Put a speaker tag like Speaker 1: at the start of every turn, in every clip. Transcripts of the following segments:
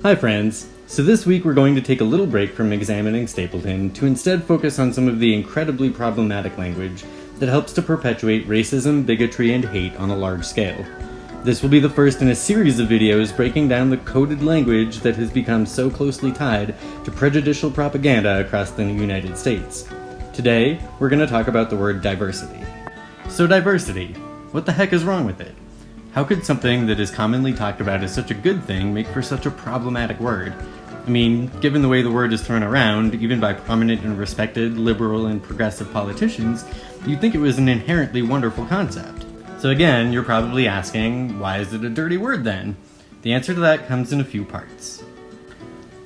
Speaker 1: Hi friends! So this week we're going to take a little break from examining Stapleton to instead focus on some of the incredibly problematic language that helps to perpetuate racism, bigotry, and hate on a large scale. This will be the first in a series of videos breaking down the coded language that has become so closely tied to prejudicial propaganda across the United States. Today, we're going to talk about the word diversity. So diversity, what the heck is wrong with it? How could something that is commonly talked about as such a good thing make for such a problematic word? I mean, given the way the word is thrown around, even by prominent and respected liberal and progressive politicians, you'd think it was an inherently wonderful concept. So again, you're probably asking, why is it a dirty word then? The answer to that comes in a few parts.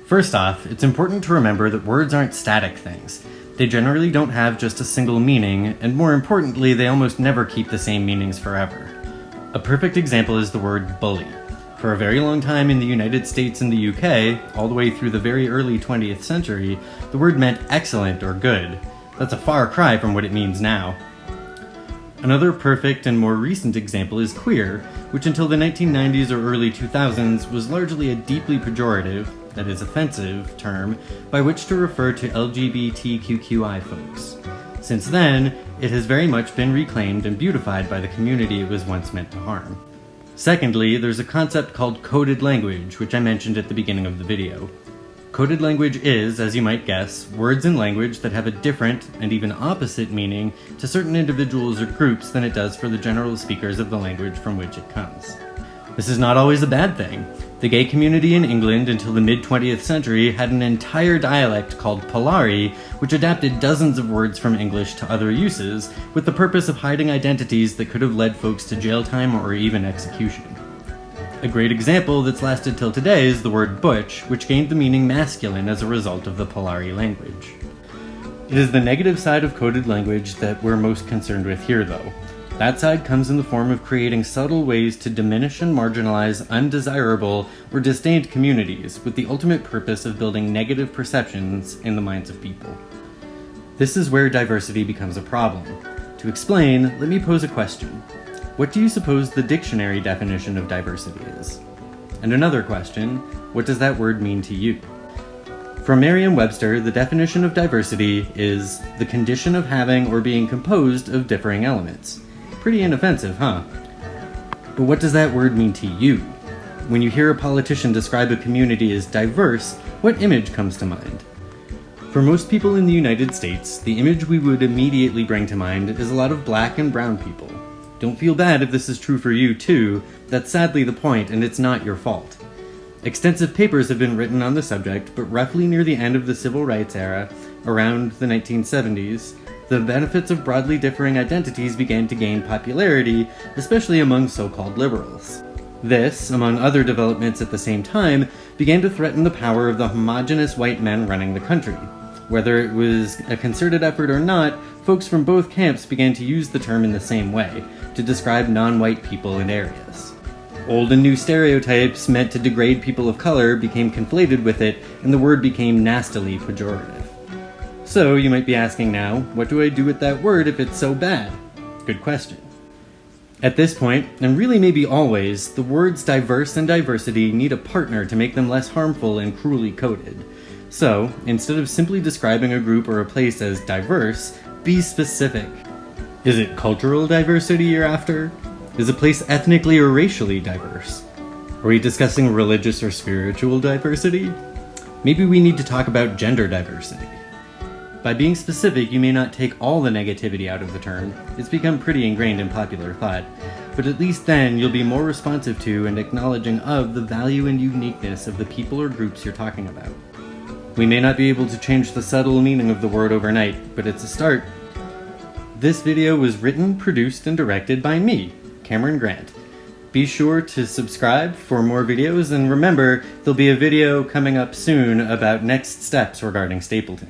Speaker 1: First off, it's important to remember that words aren't static things. They generally don't have just a single meaning, and more importantly, they almost never keep the same meanings forever. A perfect example is the word bully. For a very long time in the United States and the UK, all the way through the very early 20th century, the word meant excellent or good. That's a far cry from what it means now. Another perfect and more recent example is queer, which until the 1990s or early 2000s was largely a deeply pejorative, that is offensive, term by which to refer to LGBTQI folks. Since then, it has very much been reclaimed and beautified by the community it was once meant to harm. Secondly, there's a concept called coded language, which I mentioned at the beginning of the video. Coded language is, as you might guess, words in language that have a different, and even opposite meaning to certain individuals or groups than it does for the general speakers of the language from which it comes. This is not always a bad thing. The gay community in England until the mid-20th century had an entire dialect called Polari, which adapted dozens of words from English to other uses, with the purpose of hiding identities that could have led folks to jail time or even execution. A great example that's lasted till today is the word butch, which gained the meaning masculine as a result of the Polari language. It is the negative side of coded language that we're most concerned with here, though. That side comes in the form of creating subtle ways to diminish and marginalize undesirable or disdained communities with the ultimate purpose of building negative perceptions in the minds of people. This is where diversity becomes a problem. To explain, let me pose a question. What do you suppose the dictionary definition of diversity is? And another question, what does that word mean to you? From Merriam-Webster, the definition of diversity is the condition of having or being composed of differing elements. Pretty inoffensive, huh? But what does that word mean to you? When you hear a politician describe a community as diverse, what image comes to mind? For most people in the United States, the image we would immediately bring to mind is a lot of black and brown people. Don't feel bad if this is true for you too, that's sadly the point and it's not your fault. Extensive papers have been written on the subject, but roughly near the end of the civil rights era, around the 1970s, the benefits of broadly differing identities began to gain popularity, especially among so-called liberals. This, among other developments at the same time, began to threaten the power of the homogeneous white men running the country. Whether it was a concerted effort or not, folks from both camps began to use the term in the same way, to describe non-white people in areas. Old and new stereotypes meant to degrade people of color became conflated with it, and the word became nastily pejorative. So, you might be asking now, what do I do with that word if it's so bad? Good question. At this point, and really maybe always, the words diverse and diversity need a partner to make them less harmful and cruelly coded. So, instead of simply describing a group or a place as diverse, be specific. Is it cultural diversity you're after? Is a place ethnically or racially diverse? Are we discussing religious or spiritual diversity? Maybe we need to talk about gender diversity. By being specific, you may not take all the negativity out of the term. It's become pretty ingrained in popular thought. But at least then, you'll be more responsive to and acknowledging of the value and uniqueness of the people or groups you're talking about. We may not be able to change the subtle meaning of the word overnight, but it's a start. This video was written, produced, and directed by me, Cameron Grant. Be sure to subscribe for more videos, and remember, there'll be a video coming up soon about next steps regarding Stapleton.